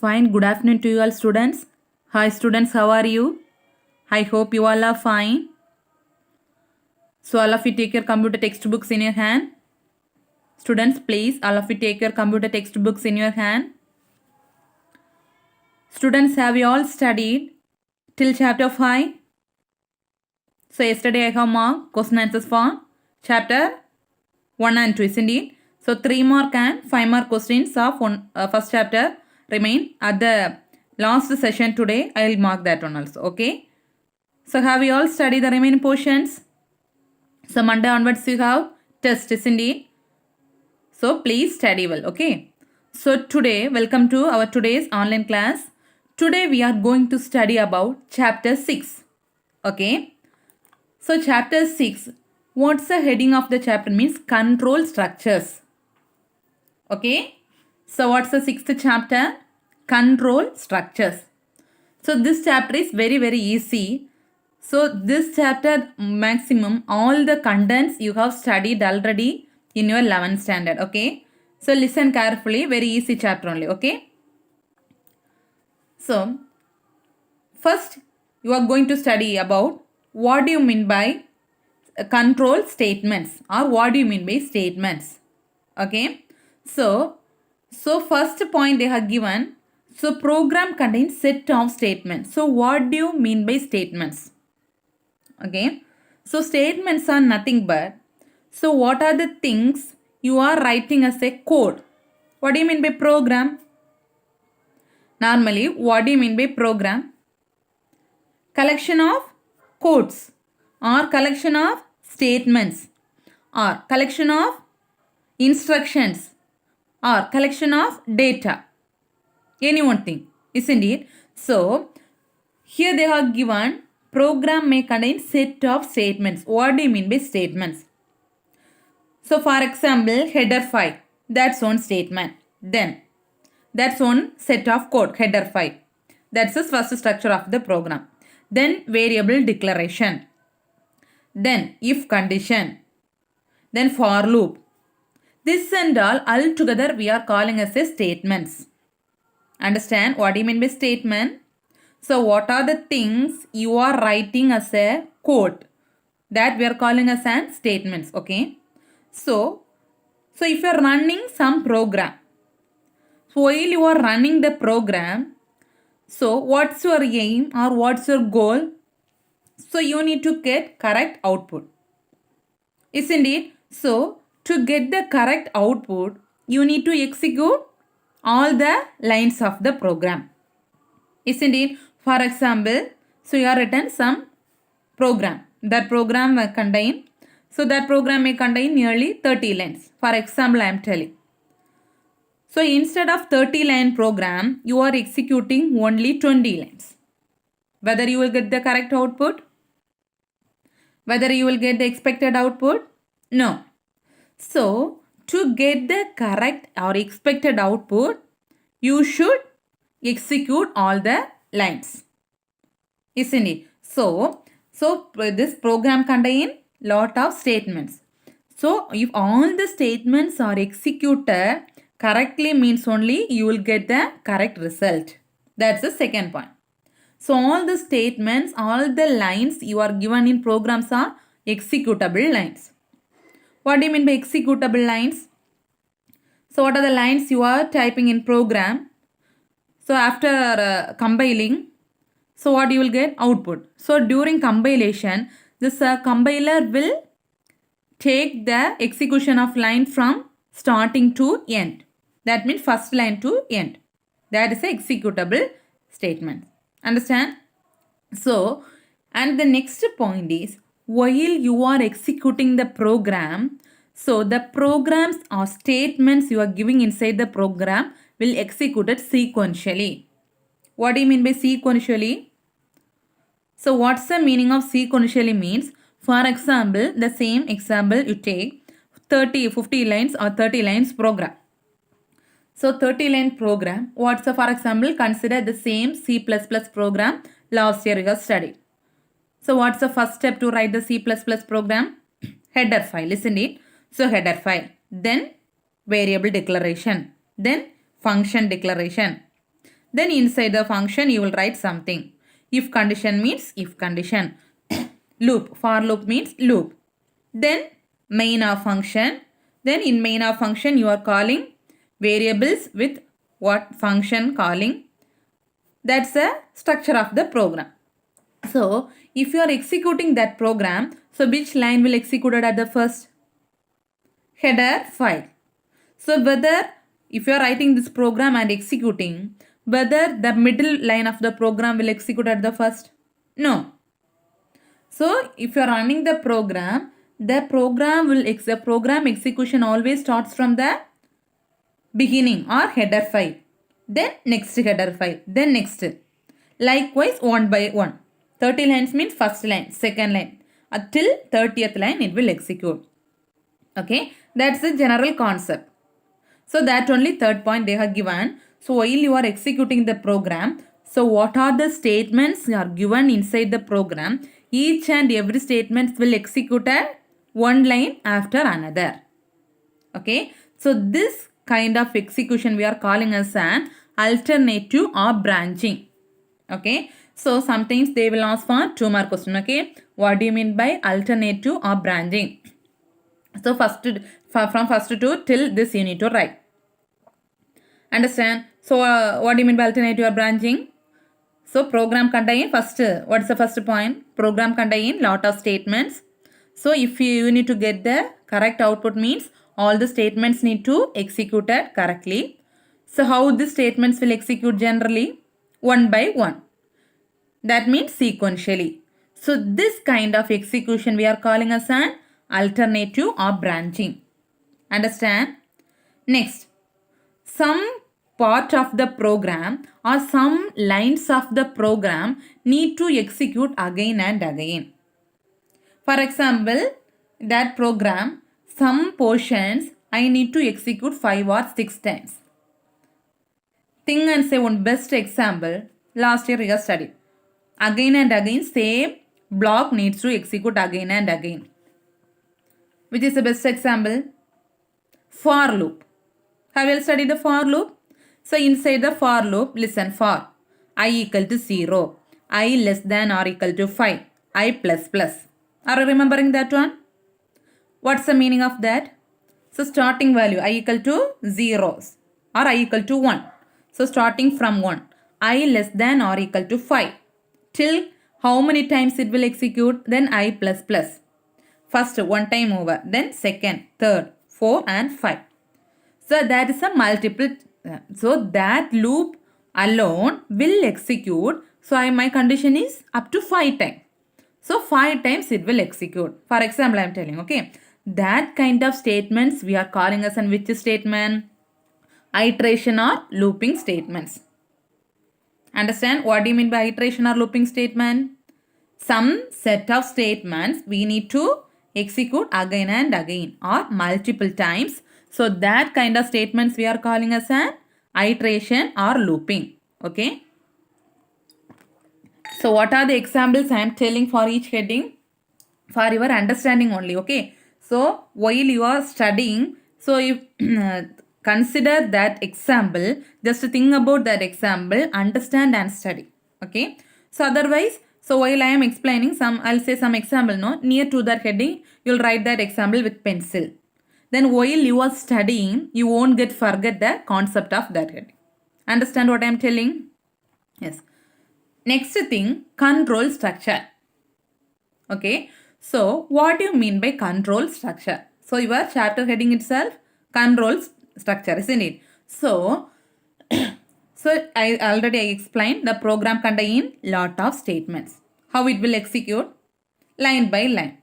Fine. Good afternoon to you all students. Hi students, how are you? I hope you all are fine. So all of you take your computer textbooks in your hand. Students, please, all of you take your computer textbooks in your hand. Students, have you all studied till chapter 5? So yesterday I have marked question answers for chapter 1 and 2, isn't it? So 3 mark and 5 mark questions of first chapter remain. At the last session today, I will mark that one also, okay? So have you all studied the remaining portions? So Monday onwards you have test, isn't it? So please study well, okay? So today, welcome to our today's online class. Today we are going to study about chapter 6, okay? So chapter 6, what's the heading of the chapter means control structures, okay? So what's the 6th chapter? Control structures. So this chapter is very easy. So this chapter maximum all the contents you have studied already in your 11th standard, okay? So listen carefully, very easy chapter only, okay? So first you are going to study about what do you mean by control statements or what do you mean by statements, okay? So first point they have given, so program contains set of statements. So what do you mean by statements? Okay, so statements are nothing but, so what are the things you are writing as a code? What do you mean by program? Normally, what do you mean by program? Collection of codes or collection of statements or collection of instructions or collection of data. Any one thing, isn't it? So, here they have given program may contain set of statements. What do you mean by statements? So, for example, header file, that's one statement. Then, that's one set of code, header file. That's the first structure of the program. Then, variable declaration. Then, if condition. Then, for loop. This and all together we are calling as a statements. Understand what do you mean by statement? So what are the things you are writing as a code? That we are calling as an statements, okay? So if you are running some program, so while you are running the program, so what's your aim or what's your goal? So you need to get correct output, isn't it? So to get the correct output, you need to execute all the lines of the program, isn't it? For example, so you are written some program. That program may contain nearly 30 lines. For example, I am telling. So instead of 30 line program, you are executing only 20 lines. Whether you will get the correct output? Whether you will get the expected output? No. So to get the correct or expected output, you should execute all the lines, isn't it? So this program contains lot of statements. So if all the statements are executed correctly means only you will get the correct result. That's the second point. So all the statements, all the lines you are given in programs are executable lines. What do you mean by executable lines? So what are the lines you are typing in program? So after compiling, so what you will get? Output. So during compilation, this compiler will take the execution of line from starting to end. That means first line to end. That is a executable statement. Understand? So, and the next point is, while you are executing the program, so the programs or statements you are giving inside the program will execute it sequentially. What do you mean by sequentially? So what's the meaning of sequentially means? For example, the same example you take 50 lines or 30 lines program. So 30 line program, what's the, for example, consider the same C++ program last year you have studied. So what's the first step to write the C++ program? Header file, isn't it? So header file, then variable declaration, then function declaration, Then inside the function you will write something. If condition means if condition. Loop, for loop means loop. Then main of function. Then in main of function you are calling variables with what function calling. That's the structure of the program. So if you are executing that program, so which line will executed at the first? Header file. So whether if you are writing this program and executing, whether the middle line of the program will execute at the first? No. So if you are running the program execution always starts from the beginning or header file. Then next header file. Then next. Likewise one by one. 30 lines means first line, second line. Until 30th line it will execute. Okay. That's the general concept. So that only third point they have given. So while you are executing the program, so what are the statements are given inside the program? Each and every statement will execute at one line after another. Okay. So this kind of execution we are calling as an alternative or branching. Okay. So sometimes they will ask for 2 mark question. Okay. What do you mean by alternative or branching? So from first to till this you need to write. Understand? So what do you mean by alternative or branching? So program contain first, what's the first point? Program contain lot of statements. So if you need to get the correct output means all the statements need to execute it correctly. So how the statements will execute generally? One by one. That means sequentially. So this kind of execution we are calling as an alternative or branching. Understand? Next, some part of the program or some lines of the program need to execute again and again. For example, that program, some portions I need to execute 5 or 6 times. Think and say one best example. Last year we have studied. Again and again same block needs to execute again and again. Which is the best example? For loop. Have you studied the for loop? So inside the for loop, listen, for I equal to 0, I less than or equal to 5, I plus plus. Are you remembering that one? What's the meaning of that? So starting value I equal to 0s or I equal to 1. So starting from 1, I less than or equal to 5. Till how many times it will execute? Then I plus plus. First one time over, then second, third, 4 and 5. So that is a multiple. So that loop alone will execute. So my condition is up to 5 times. So 5 times it will execute. For example, I am telling, okay. That kind of statements we are calling as an which statement? Iteration or looping statements. Understand what do you mean by iteration or looping statement? Some set of statements we need to execute again and again or multiple times. So that kind of statements we are calling as an iteration or looping. Okay. So what are the examples I am telling for each heading? For your understanding only. Okay. So while you are studying, so you consider that example, just think about that example, understand and study. Okay. So otherwise, so while I am explaining I'll say some example, no, near to that heading, you'll write that example with pencil. Then while you are studying, you won't forget the concept of that heading. Understand what I am telling? Yes. Next thing, control structure. Okay. So what do you mean by control structure? So your chapter heading itself, control structure, isn't it? So I already explained the program contain lot of statements. How it will execute? Line by line.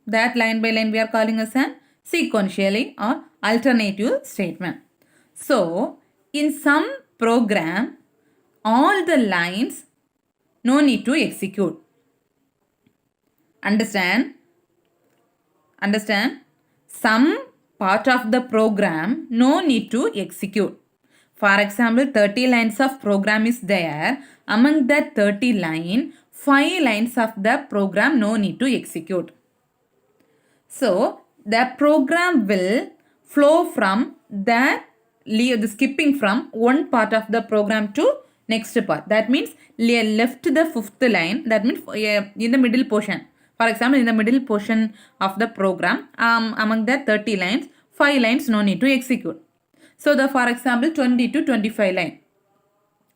That line by line we are calling as an sequentially or alternative statement. So in some program, all the lines no need to execute. Understand? Some part of the program no need to execute. For example, 30 lines of program is there. Among that 30 line, 5 lines of the program no need to execute. So the program will flow from skipping from one part of the program to next part. That means left the fifth line. That means in the middle portion. For example, in the middle portion of the program, among the 30 lines, 5 lines no need to execute. So for example, 20 to 25 line.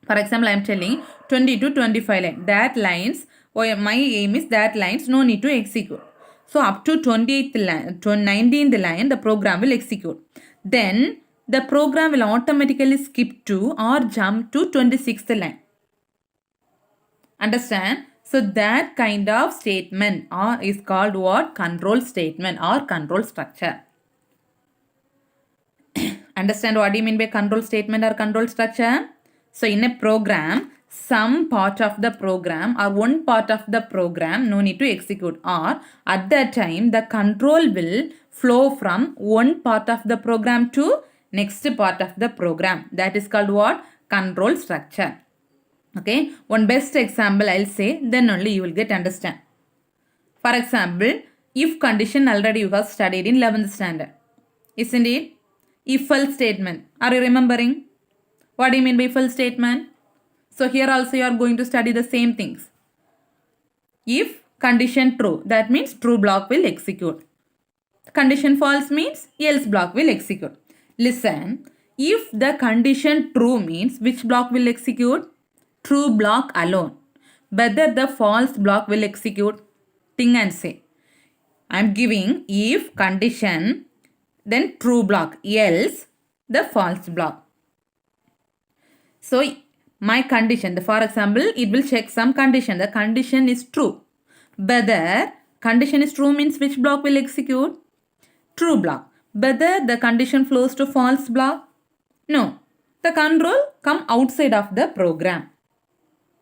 For example, I am telling 20 to 25 line. That lines, my aim is that lines no need to execute. So up to 28th line, 19th line, the program will execute. Then the program will automatically skip to or jump to 26th line. Understand? So that kind of statement is called what? Control statement or control structure. Understand what do you mean by control statement or control structure? So in a program, some part of the program or one part of the program no need to execute, or at that time the control will flow from one part of the program to next part of the program. That is called what? Control structure. Okay, one best example I'll say, then only you will get understand. For example, if condition already you have studied in 11th standard, isn't it? If else statement. Are you remembering? What do you mean by if else statement? So here also you are going to study the same things. If condition true, that means true block will execute. Condition false means else block will execute. Listen, if the condition true means which block will execute? True block alone. Whether the false block will execute, think and say. I am giving if condition, then true block, else the false block. So my condition, for example, it will check some condition. The condition is true. Whether condition is true means which block will execute? True block. Whether the condition flows to false block? No. The control come outside of the program.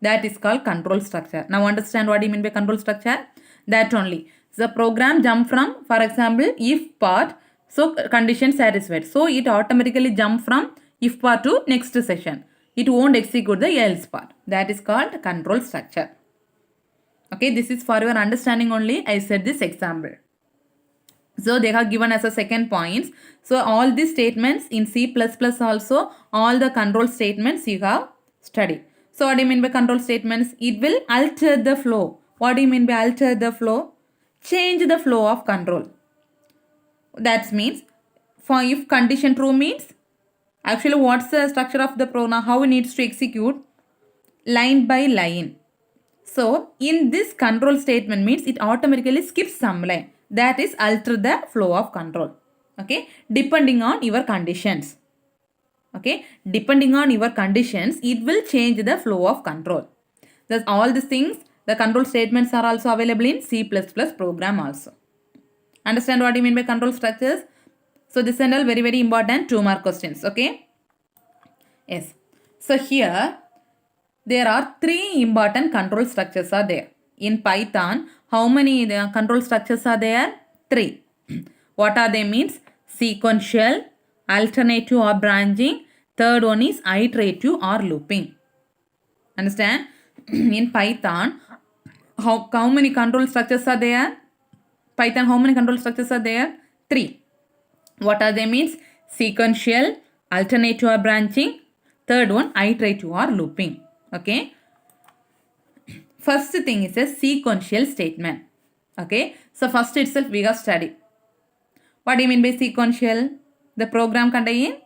That is called control structure. Now understand what you mean by control structure? That only. The program jump from, for example, if part, so condition satisfied. So it automatically jump from if part to next session. It won't execute the else part. That is called control structure. Okay, this is for your understanding only. I said this example. So they have given us a second points. So all these statements in C++ also, all the control statements you have studied. So what do you mean by control statements? It will alter the flow. What do you mean by alter the flow? Change the flow of control. That means for if condition true means, actually what's the structure of the program? How it needs to execute? Line by line. So in this control statement means it automatically skips some line. That is alter the flow of control. Okay, depending on your conditions. Okay, depending on your conditions, it will change the flow of control. Thus all these things, the control statements are also available in C++ program also. Understand what you mean by control structures? So this and all very, very important 2 mark questions. Okay. Yes. So here there are 3 important control structures are there. In Python, how many control structures are there? 3. What are they means? Sequential, alternative or branching. Third one is iterative or looping. Understand? In Python, how many control structures are there? Python, how many control structures are there? 3. What are they means? Sequential, alternative or branching. Third one, iterative or looping. Okay. First thing is a sequential statement. Okay. So first itself we have studied. What do you mean by sequential? The program contains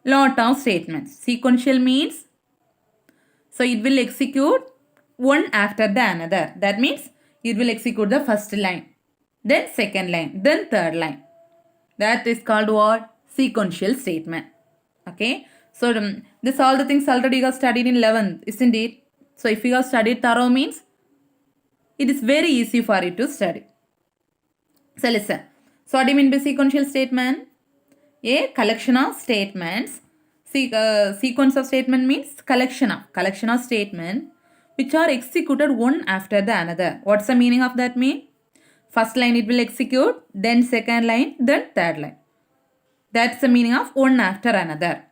lot of statements. Sequential means, so it will execute one after the another. That means it will execute the first line, then second line, then third line. That is called what? Sequential statement. Okay. So this all the things already you have studied in 11th, isn't it? So if you have studied thorough means, it is very easy for you to study. So listen. So what do you mean by sequential statement? A collection of statements. Sequence of statement means collection of statement which are executed one after the another. What's the meaning of that mean? First line it will execute, then second line, then third line. That's the meaning of one after another.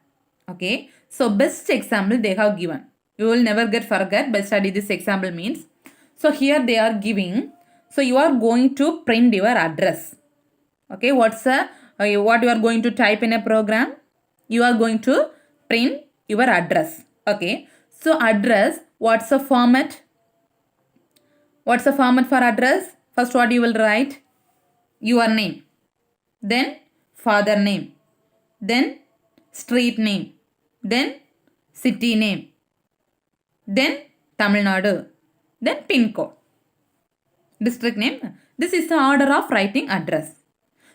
Okay. So best example they have given. You will never forget by study this example means. So here they are giving. So you are going to print your address. Okay. What you are going to type in a program? You are going to print your address. Okay. So address, what's the format? What's the format for address? First what you will write? Your name. Then father name. Then street name. Then city name. Then Tamil Nadu. Then pin code. District name. This is the order of writing address.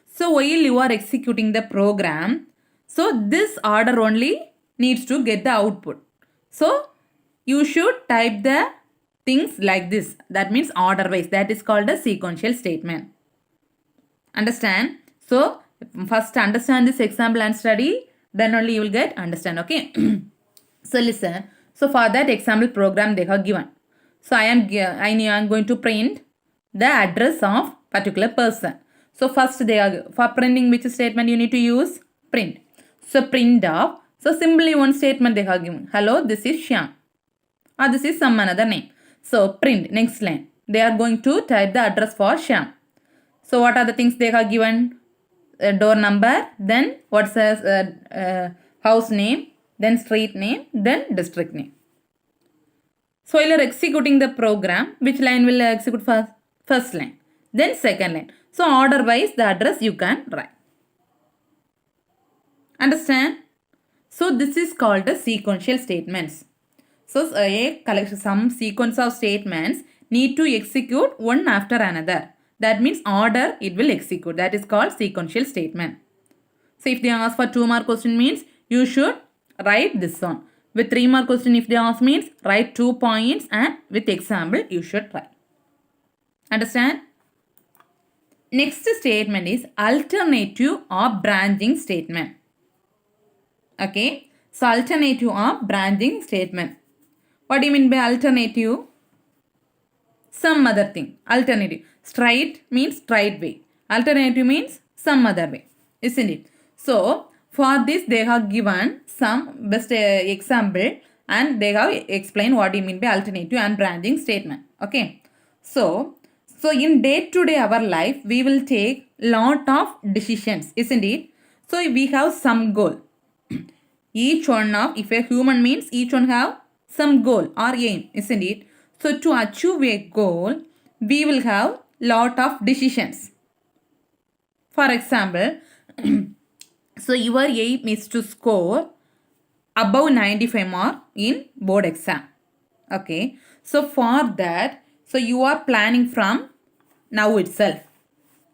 So while you are executing the program, so this order only needs to get the output. So you should type the things like this. That means order wise. That is called a sequential statement. Understand? So first understand this example and study. Then only you will get understand. Okay. So listen. So for that example program they have given. So I am going to print the address of particular person. So first they are for printing which statement you need to use? Print. So print of. So simply one statement they have given. Hello, this is Shyam. Or this is some another name. So print next line. They are going to type the address for Shyam. So what are the things they have given? Door number. Then what says house name. Then street name. Then district name. So while you are executing the program, which line will execute first? First line. Then second line. So order wise the address you can write. Understand? So this is called the sequential statements. So some sequence of statements need to execute one after another. That means order it will execute. That is called sequential statement. So if they ask for 2 mark question means you should write this one. With 3 mark question if they ask means write 2 points and with example you should write. Understand? Next statement is alternative or branching statement. Okay. So alternative or branching statement. What do you mean by alternative? Some other thing. Alternative. Straight means straight way. Alternative means some other way. Isn't it? So for this they have given some best example and they have explained what do you mean by alternative and branching statement. Okay. So in day-to-day our life, we will take lot of decisions, isn't it? So we have some goal. Each one of, if a human means, each one have some goal or aim, isn't it? So to achieve a goal, we will have lot of decisions. For example, so your aim is to score above 95 mark in board exam. Okay. So for that, so you are planning from now itself.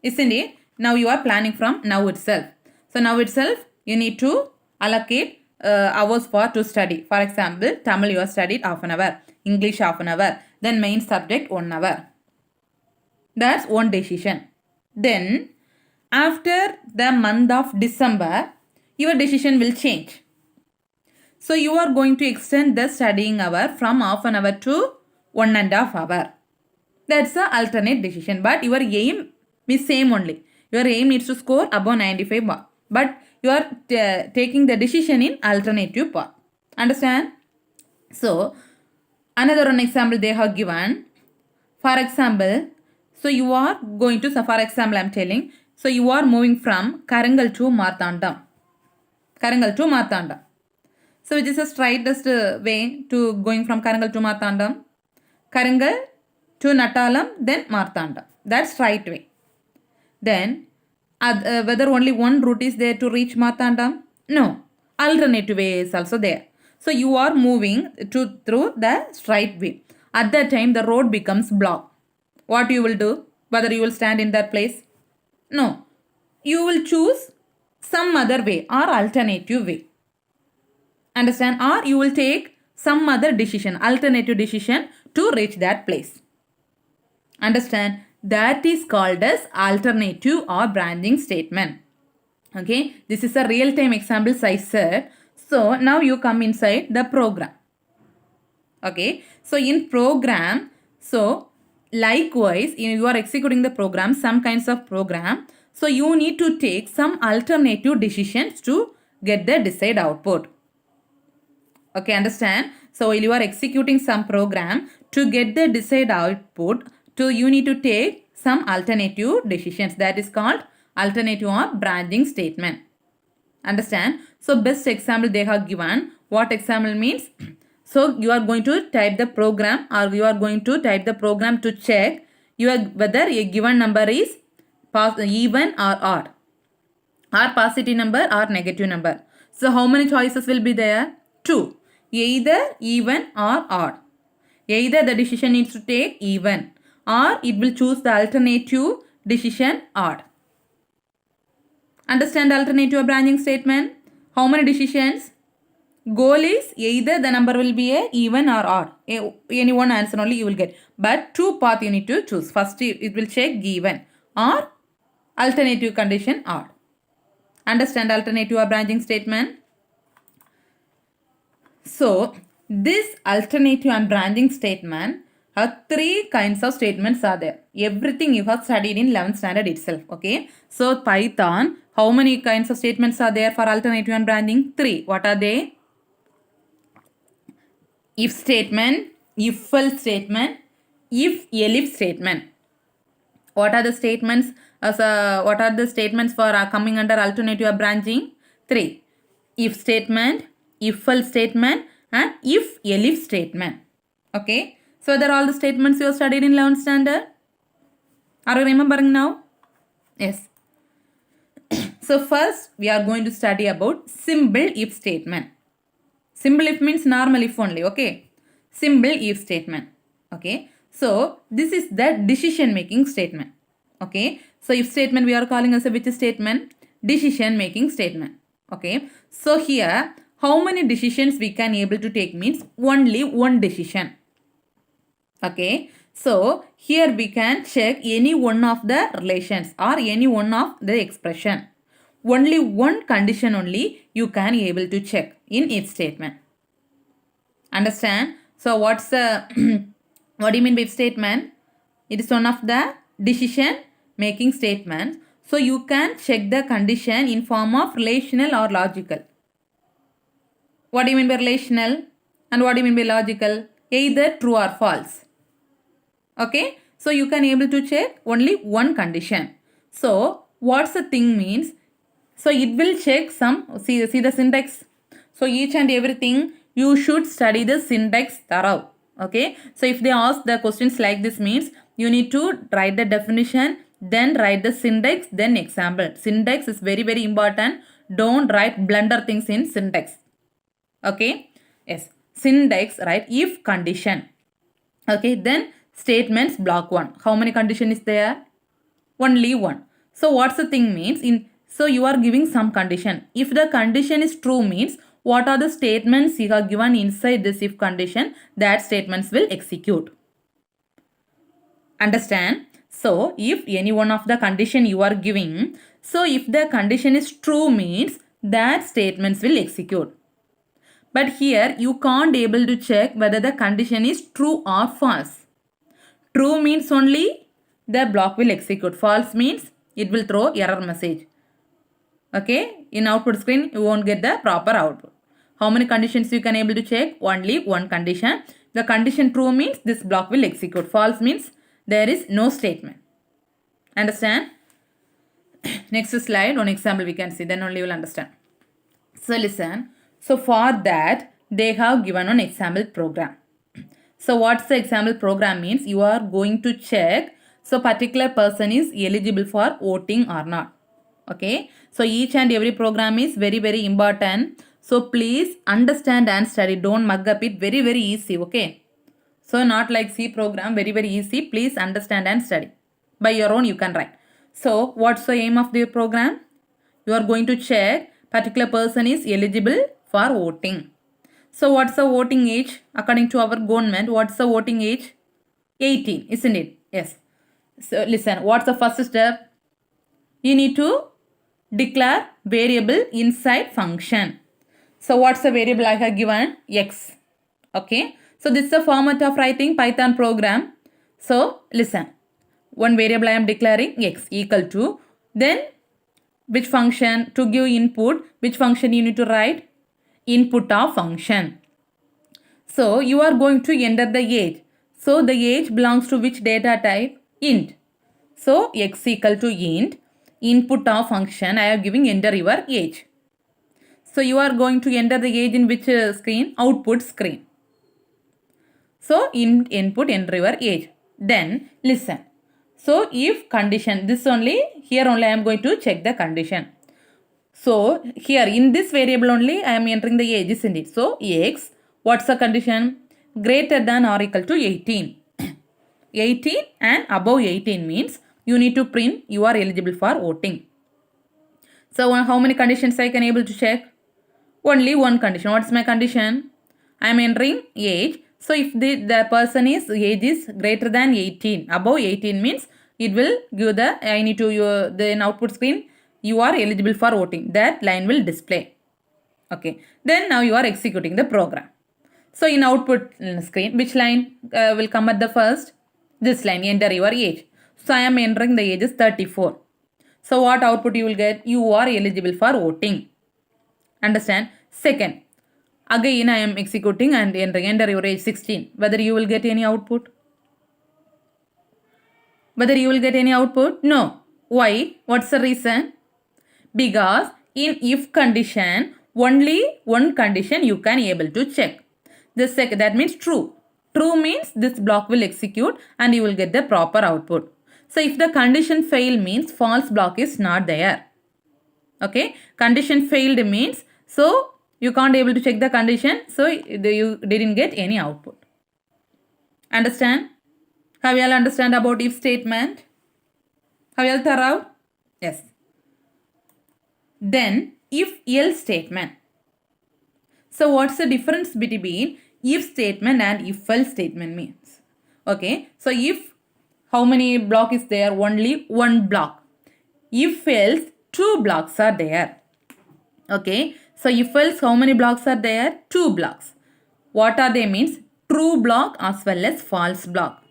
Isn't it? Now you are planning from now itself. So now itself you need to allocate hours to study. For example, Tamil you have studied half an hour. English half an hour. Then main subject 1 hour. That's one decision. Then after the month of December, your decision will change. So you are going to extend the studying hour from half an hour to 1.5 hours. That's the alternate decision. But your aim is same only. Your aim needs to score above 95 mark. But you are taking the decision in alternative path. Understand? So another one example they have given. For example, so you are going to, for example I am telling. So you are moving from Karungal to Marthandam. Karungal to Marthandam. So which is the straightest way to going from Karungal to Marthandam? Karungal to Natalam, then Marthandam. That's right way. Then, whether only one route is there to reach Marthandam? No. Alternative way is also there. So, you are moving through the straight way. At that time, the road becomes blocked. What you will do? Whether you will stand in that place? No. You will choose some other way or alternative way. Understand? Or you will take some other decision, alternative decision to reach that place. Understand? That is called as alternative or branching statement. Okay. This is a real-time example I said. So now you come inside the program. Okay. So in program, so likewise, you are executing the program, some kinds of program. So you need to take some alternative decisions to get the desired output. Okay, understand? So while you are executing some program, to get the desired output, you need to take some alternative decisions. That is called alternative or branching statement. Understand? So best example they have given. What example means? So you are going to type the program, or you are going to type the program to check whether a given number is even or odd, or positive number or negative number. So how many choices will be there? 2. Either even or odd. Either the decision needs to take even, or it will choose the alternative decision odd. Understand alternative or branching statement? How many decisions? Goal is either the number will be a even or odd. Any one answer only you will get. But 2 path you need to choose. First it will check given or alternative condition odd. Understand alternative or branching statement? So this alternative and branching statement have 3 kinds of statements are there. Everything you have studied in 11th standard itself. Okay. So Python, how many kinds of statements are there for alternative and branching? 3. What are they? If statement, if else statement, if elif statement. What are the statements? What are the statements for coming under alternative or branching? 3. If statement, if else statement, and if elif statement. Okay. So they're all the statements you have studied in 11th standard. Are you remembering now? Yes. So first we are going to study about simple if statement. Simple if means normal if only. Okay. Simple if statement. Okay. So this is the decision making statement. Okay. So if statement we are calling as a which statement? Decision making statement. Okay. So here how many decisions we can able to take means only one decision. Okay. So here we can check any one of the relations or any one of the expression. Only one condition only you can able to check in if statement. Understand? So what's the what do you mean by if statement? It is one of the decision making statements. So you can check the condition in form of relational or logical. What do you mean by relational? And what do you mean by logical? Either true or false. Okay. So you can able to check only one condition. So what's the thing means? So it will check some, see the syntax. So each and everything you should study the syntax thorough. Okay. So if they ask the questions like this means you need to write the definition, then write the syntax, then example. Syntax is very, very important. Don't write blunder things in syntax. Okay. Yes. Syntax, right? If condition. Okay. Then statements block 1. How many condition is there? Only one. So what's the thing means? So you are giving some condition. If the condition is true means what are the statements you have given inside this if condition? That statements will execute. Understand? So if any one of the condition you are giving, so if the condition is true means that statements will execute. But here you can't able to check whether the condition is true or false. True means only the block will execute. False means it will throw error message. Okay. In output screen you won't get the proper output. How many conditions you can able to check? Only one condition. The condition true means this block will execute. False means there is no statement. Understand? Next slide, one example we can see, then only you will understand. So listen. So for that they have given an example program. So what's the example program means? You are going to check so particular person is eligible for voting or not. Okay. So each and every program is very, very important. So please understand and study. Don't mug up it. Very, very easy. Okay. So not like C program. Very, very easy. Please understand and study. By your own you can write. So what's the aim of the program? You are going to check particular person is eligible for voting. So what's the voting age? According to our government, what's the voting age? 18, isn't it? Yes. So listen, what's the first step? You need to declare variable inside function. So what's the variable I have given? X. Okay. So this is the format of writing Python program. So listen, one variable I am declaring X equal to, then which function to give input, which function you need to write? Input of function. So you are going to enter the age. So the age belongs to which data type? Int. So X equal to int. Input of function I am giving enter your age. So you are going to enter the age in which screen? Output screen. So in input enter your age. Then listen. So if condition, this only, here only I am going to check the condition. So here in this variable only I am entering the age, isn't it? So x, what's the condition? Greater than or equal to 18. 18 and above 18 means you need to print you are eligible for voting. So how many conditions I can able to check? Only one condition. What's my condition? I am entering age. So if the person is age is greater than 18, above 18 means it will give the, I need to, then output screen, you are eligible for voting. That line will display. Okay. Then now you are executing the program. So in output screen, which line will come at the first? This line, enter your age. So I am entering the age is 34. So what output you will get? You are eligible for voting. Understand? Second, again I am executing and entering, enter your age 16. Whether you will get any output? Whether you will get any output? No. Why? What's the reason? Because in if condition, only one condition you can able to check. The second, that means true. True means this block will execute and you will get the proper output. So if the condition fail means false block is not there. Okay. Condition failed means, so you can't able to check the condition. So you didn't get any output. Understand? Have you all understand about if statement? Have you all thorough? Yes. Then if else statement. So what's the difference between if statement and if else statement means? Okay. So if, how many block is there? Only one block. If else, two blocks are there. Okay. So if else, how many blocks are there? Two blocks. What are they means? True block as well as false block.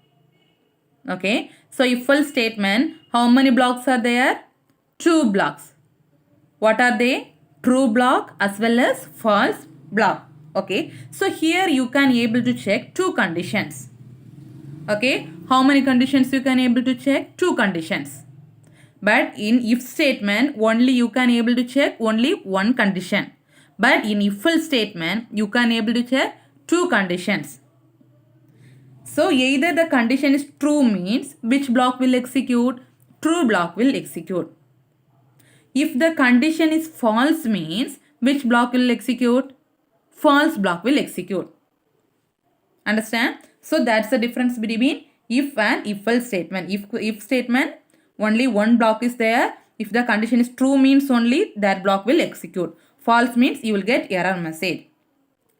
Okay. So if else statement, how many blocks are there? Two blocks. What are they? True block as well as false block. Okay. So here you can able to check two conditions. Okay. How many conditions you can able to check? Two conditions. But in if statement, only you can able to check only one condition. But in if else statement, you can able to check two conditions. So either the condition is true means which block will execute? True block will execute. If the condition is false means which block will execute? False block will execute. Understand? So that's the difference between if and if else statement. If statement, only one block is there. If the condition is true means only that block will execute. False means you will get error message.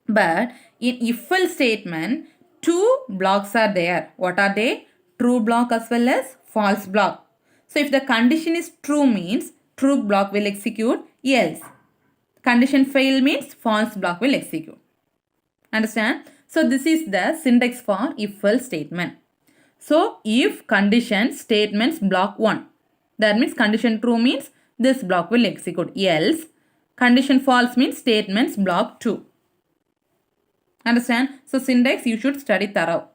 But in if else statement, two blocks are there. What are they? True block as well as false block. So if the condition is true means true block will execute. Else, condition fail means false block will execute. Understand? So this is the syntax for if else statement. So if condition statements block 1. That means condition true means this block will execute. Else, condition false means statements block 2. Understand? So syntax you should study thorough.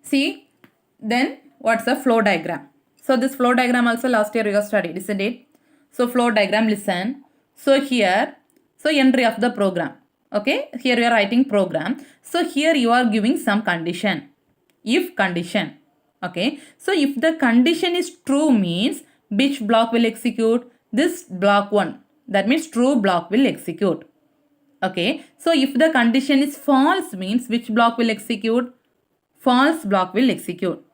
See, then what's the flow diagram? So this flow diagram also last year you have studied, isn't it? So flow diagram, listen. So here, so entry of the program. Okay, here you are writing program. So here you are giving some condition. If condition. Okay, so if the condition is true means which block will execute? This block 1. That means true block will execute. Okay, so if the condition is false means which block will execute? False block will execute.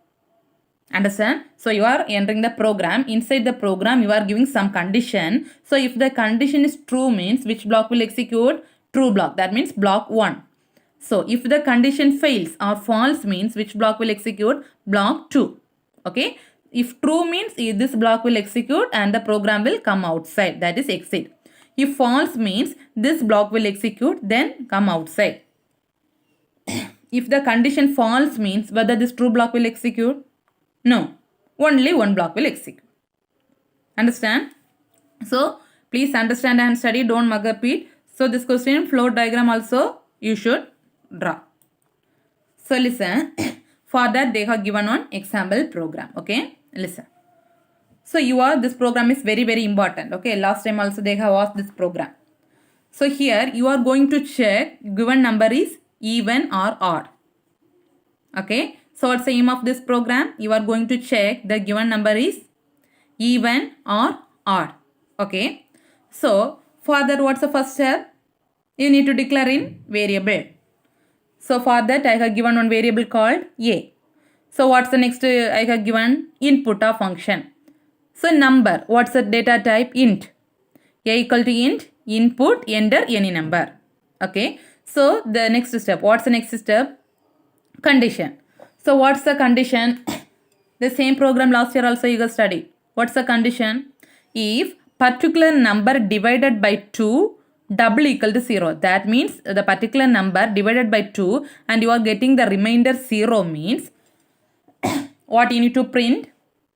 Understand? So you are entering the program. Inside the program you are giving some condition. So if the condition is true means which block will execute? True block. That means block 1. So if the condition fails or false means which block will execute? Block 2. Okay. If true means this block will execute and the program will come outside. That is exit. If false means this block will execute then come outside. If the condition false means whether this true block will execute? No. Only one block will execute. Understand? So please understand and study. Don't mug up it. So this question flow diagram also you should draw. So listen. For that they have given one example program. Okay. Listen. So this program is very very important. Okay. Last time also they have asked this program. So here you are going to check given number is even or odd. Okay. So what's the aim of this program? You are going to check the given number is even or odd. Okay. So for that, what's the first step? You need to declare in variable. So for that, I have given one variable called a. So what's the next? I have given input of function. So number, what's the data type? Int. A equal to int, input, enter any number. Okay. So the next step, what's the next step? Condition. So what's the condition? The same program last year also you guys studied. What's the condition? If particular number divided by 2 double equal to 0. That means the particular number divided by 2 and you are getting the remainder 0 means what you need to print?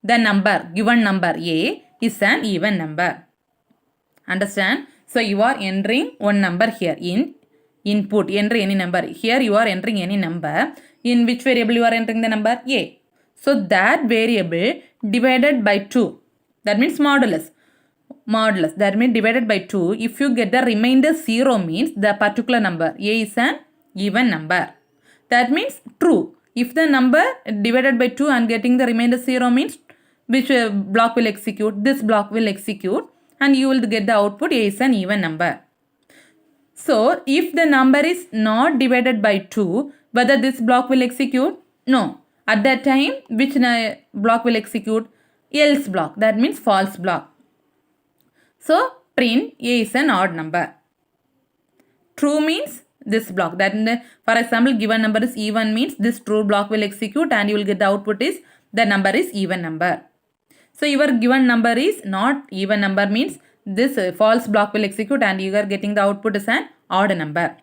The number, given number A is an even number. Understand? So you are entering one number here in input, enter any number. Here you are entering any number. In which variable you are entering the number? A. So that variable divided by 2. That means modulus. Modulus. That means divided by 2. If you get the remainder 0 means the particular number. A is an even number. That means true. If the number divided by 2 and getting the remainder 0 means which block will execute? This block will execute and you will get the output A is an even number. So if the number is not divided by 2, whether this block will execute? No. At that time, which block will execute? Else block. That means false block. So print A is an odd number. True means this block. That for example, given number is even means this true block will execute and you will get the output is the number is even number. So your given number is not even number means this false block will execute and you are getting the output is an odd number.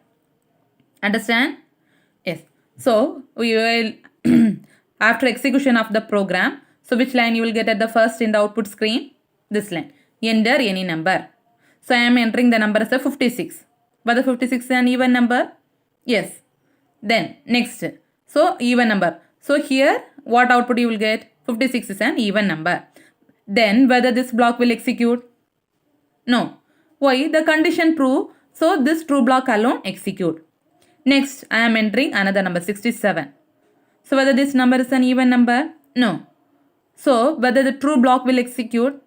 Understand? Yes. So we will after execution of the program, so which line you will get at the first in the output screen? This line. Enter any number. So I am entering the number as a 56. Whether 56 is an even number? Yes. Then next. So even number. So here what output you will get? 56 is an even number. Then whether this block will execute? No. Why? The condition true. So this true block alone execute. Next I am entering another number 67. So whether this number is an even number? No. So whether the true block will execute?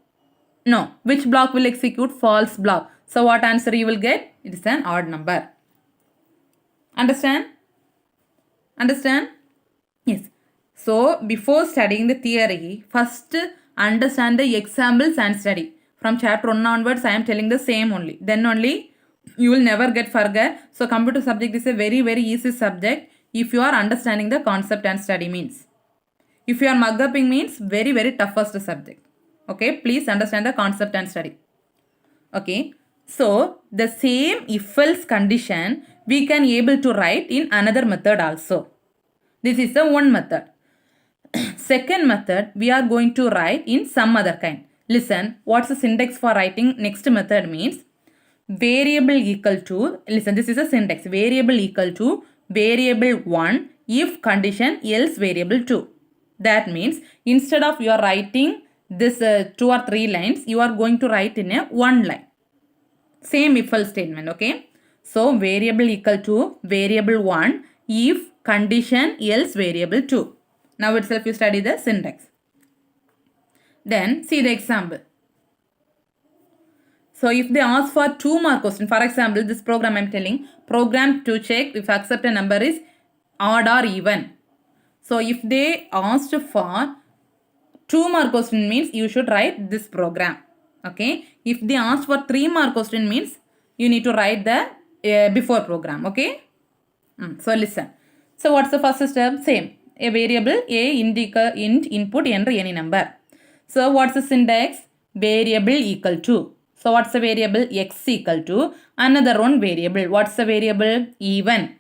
No. Which block will execute? False block. So what answer you will get? It is an odd number. Understand? Understand? Yes. So before studying the theory, first understand the examples and study. From chapter 1 onwards, I am telling the same only. Then only you will never get forget. So computer subject is a very easy subject if you are understanding the concept and study means. If you are mug upping means very toughest subject. Okay, please understand the concept and study. Okay, so the same if else condition we can able to write in another method also. This is the one method. Second method we are going to write in some other kind. Listen, what's the syntax for writing next method means variable equal to, listen, this is a syntax, variable equal to variable 1 if condition else variable 2. That means instead of you are writing this 2 or 3 lines, you are going to write in a 1 line. Same if else statement, okay? So variable equal to variable 1 if condition else variable 2. Now itself you study the syntax. Then see the example. So if they ask for 2 more questions, for example, this program I am telling, program to check if accept a number is odd or even. So if they asked for 2 more question means you should write this program. Okay. If they ask for 3 more question means you need to write the before program. Okay. So listen. So what's the first step? Same. A variable a int input enter any number. So what's the syntax? Variable equal to. So what's the variable? X equal to another one variable. What's the variable? Even.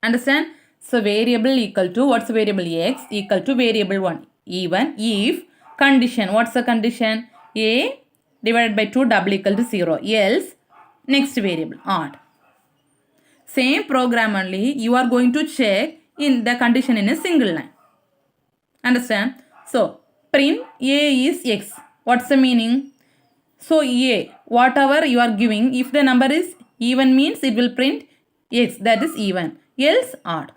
Understand? So variable equal to, what's the variable? X equal to variable 1. Even if condition. What's the condition? A divided by 2 double equal to 0. Else next variable odd. Same program only you are going to check in the condition in a single line. Understand? So print A is X. What's the meaning? So A, whatever you are giving, if the number is even means it will print X, that is even, else odd.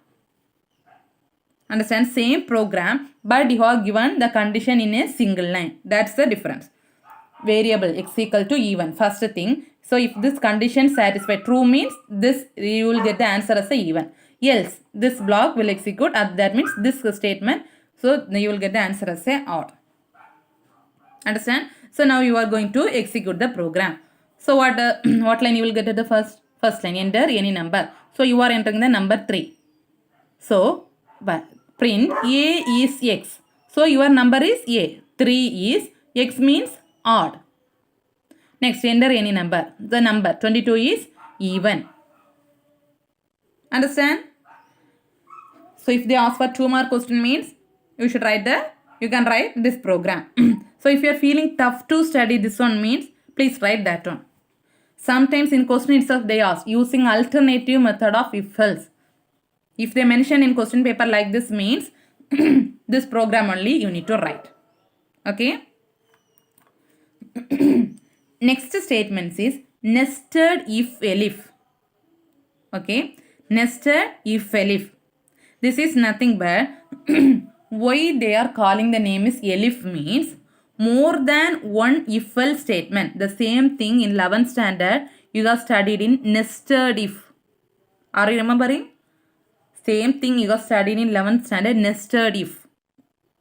Understand? Same program, but you have given the condition in a single line. That's the difference. Variable x equal to even. First thing. So if this condition satisfy true means this you will get the answer as a even. Else this block will execute. That means this statement. So you will get the answer as a odd. Understand? So now you are going to execute the program. So what what line you will get at the first line? Enter any number. So you are entering the number 3. So print A is X. So your number is A. 3 is X means odd. Next, enter any number. The number 22 is even. Understand? So if they ask for 2 mark question means you can write this program. So if you are feeling tough to study this one means please write that one. Sometimes in question itself they ask using alternative method of if else. If they mention in question paper like this means this program only you need to write. Okay. Next statement is nested if elif. Okay. Nested if elif. This is nothing but why they are calling the name is elif means more than one if else statement. The same thing in 11th standard you have studied in nested if. Are you remembering? Same thing you have studied in 11th standard nested if.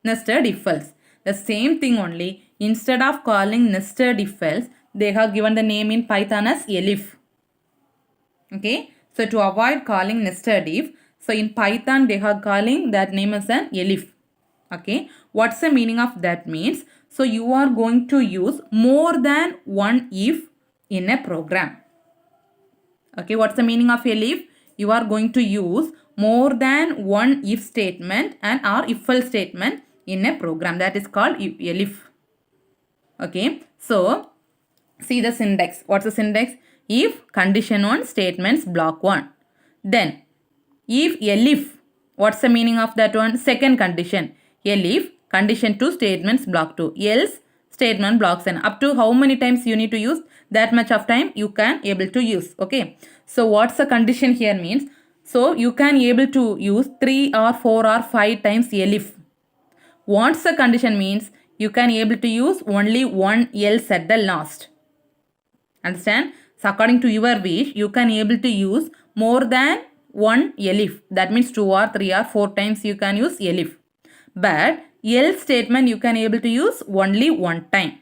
Nested if else. The same thing only. Instead of calling nested if else, they have given the name in Python as elif. Okay. So to avoid calling nested if, so in Python they are calling that name as an elif. Okay. What's the meaning of that means? So you are going to use more than one if in a program. Okay. What's the meaning of elif? You are going to use more than one if statement and or if else statement in a program. That is called elif. Okay. So see the syntax. What's the syntax? If condition 1 statements block 1. Then if elif. What's the meaning of that one? Second condition. Elif condition 2 statements block 2. Else statement blocks n. Up to how many times you need to use? That much of time you can able to use. Okay. So what's the condition here means? So you can able to use 3 or 4 or 5 times elif. What's the condition means? You can able to use only one else at the last. Understand? So according to your wish, you can able to use more than one elif. That means 2 or 3 or 4 times you can use elif. But else statement you can able to use only one time.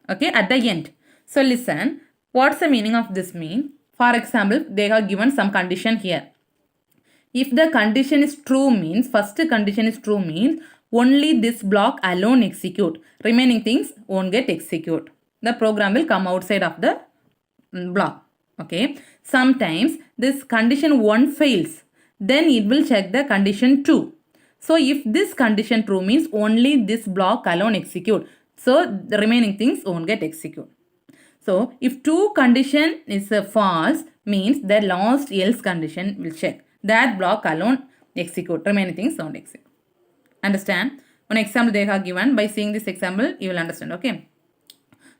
Okay, at the end. So listen, what's the meaning of this mean? For example, they have given some condition here. If the condition is true means, first condition is true means, only this block alone execute. Remaining things won't get execute. The program will come outside of the block. Okay. Sometimes this condition 1 fails. Then it will check the condition 2. So if this condition true means only this block alone execute. So the remaining things won't get execute. So if 2 condition is false means the last else condition will check. That block alone execute. Remaining things don't execute. Understand? One example they have given. By seeing this example, you will understand. Okay.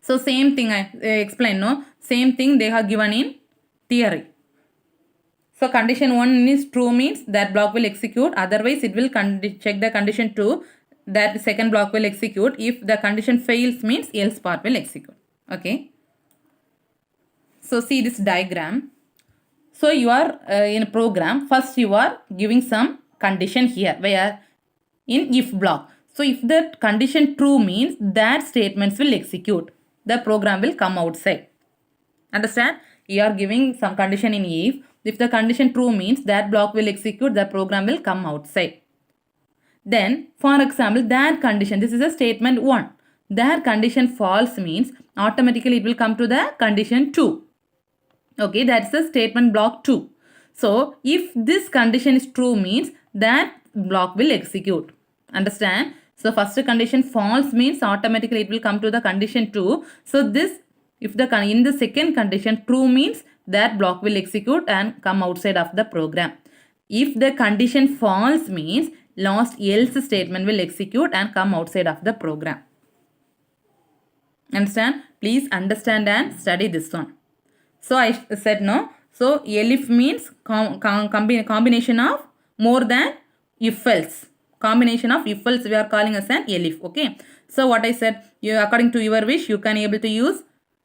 So same thing I explain. No, same thing they have given in theory. So condition 1 is true means that block will execute. Otherwise, it will check the condition 2. That second block will execute. If the condition fails means else part will execute. Okay. So see this diagram. So you are in a program. First you are giving some condition here where in if block. So if the condition true means that statements will execute. The program will come outside. Understand? You are giving some condition in if. If the condition true means that block will execute, the program will come outside. Then for example that condition, this is a statement 1. That condition false means automatically it will come to the condition 2. Okay, that's the statement block 2. So if this condition is true means that block will execute. Understand? So first condition false means automatically it will come to the condition 2. So this if the in the second condition true means that block will execute and come outside of the program. If the condition false means last else statement will execute and come outside of the program. Understand? Please understand and study this one. So I said no. So elif means combination of more than if else. Combination of if else we are calling as an elif. Okay. So what I said, you according to your wish, you can able to use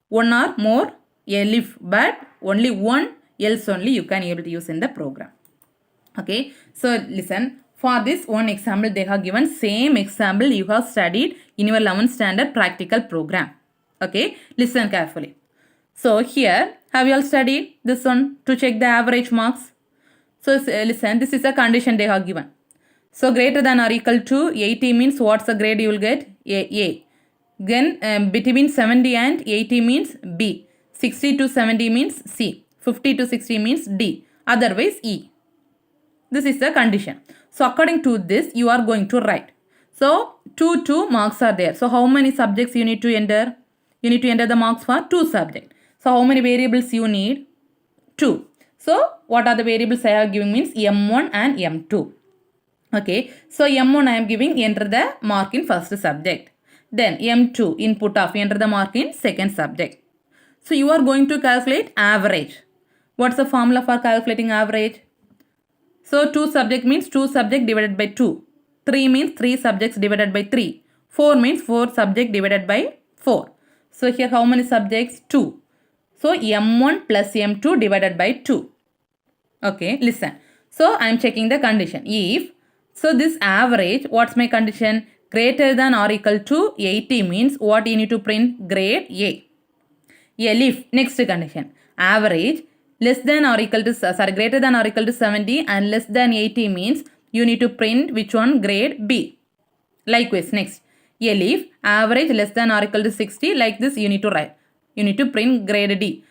one or more elif, but only one else only you can able to use in the program. Okay. So listen, for this one example they have given same example you have studied in your 11th standard practical program. Okay. Listen carefully. So here, have you all studied this one to check the average marks? So listen, this is a condition they have given. So greater than or equal to 80 means what's the grade you will get? A. Then between 70 and 80 means B. 60 to 70 means C. 50 to 60 means D. Otherwise E. This is the condition. So according to this, you are going to write. So 2 marks are there. So how many subjects you need to enter? You need to enter the marks for 2 subjects. So how many variables you need? 2. So what are the variables I have given means M1 and M2. Okay. So M1 I am giving enter the mark in first subject. Then M2 input of enter the mark in second subject. So you are going to calculate average. What's the formula for calculating average? So 2 subject means 2 subject divided by 2. 3 means 3 subjects divided by 3. 4 means 4 subject divided by 4. So here how many subjects? 2. So M1 plus M2 divided by 2. Okay, listen. So I am checking the condition. If, so this average, what's my condition? Greater than or equal to 80 means what you need to print? Grade A. Elif, next condition. Average less than or equal to, greater than or equal to 70 and less than 80 means you need to print which one? Grade B. Likewise, next. Elif, average less than or equal to 60, like this you need to write. You need to print grade D.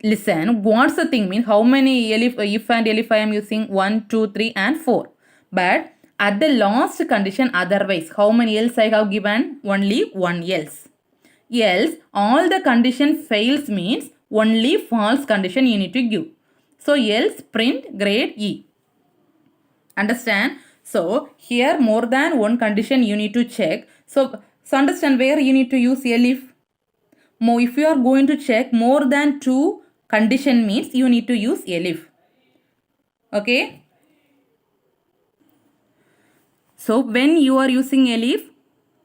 Listen, what's the thing mean? How many elif, if and elif I am using? 1, 2, 3 and 4. But at the last condition otherwise, how many else I have given? Only one else. Else, all the condition fails means only false condition you need to give. So else print grade E. Understand? So here more than one condition you need to check. So understand where you need to use elif. If you are going to check more than 2 condition means you need to use elif. Okay. So when you are using elif,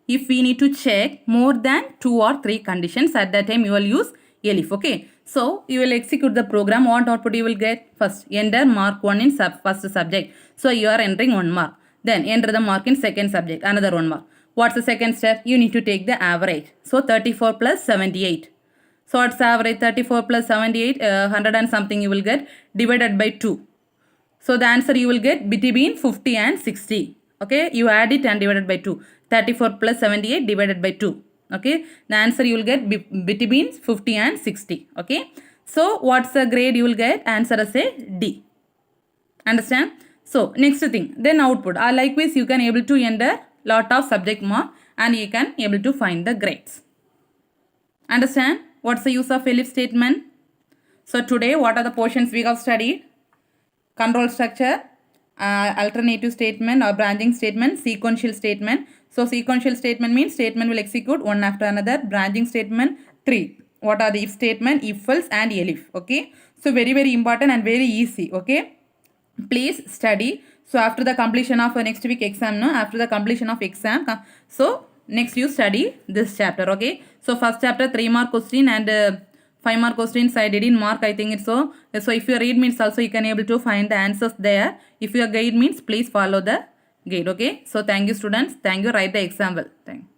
if we need to check more than 2 or 3 conditions, at that time you will use elif. Okay. So you will execute the program. What output you will get? First enter mark 1 in first subject. So you are entering 1 mark. Then enter the mark in second subject, another 1 mark. What's the second step? You need to take the average. So 34 plus 78. So what's the average? 34 plus 78, 100 and something you will get divided by 2. So the answer you will get between 50 and 60. Okay, you add it and divided by 2. 34 plus 78 divided by 2. Okay, the answer you will get between 50 and 60. Okay, so what's the grade you will get? Answer as a D. Understand? So next thing, then output. Likewise you can able to enter lot of subject mark and you can able to find the grades. Understand? What's the use of elif statement? So today what are the portions we have studied? Control structure, alternative statement or branching statement, sequential statement. So sequential statement means statement will execute one after another. Branching statement 3. What are the if statement? If else and elif. Okay. So very important and very easy. Okay. Please study. So after the completion of next week exam, no? After the completion of exam, so next you study this chapter. Okay. So first chapter 3 mark question and 5 mark questions I did in mark, I think it's so. So if your read means also you can able to find the answers there. If your guide means please follow the guide. Okay. So thank you students. Thank you. Write the example. Thank you.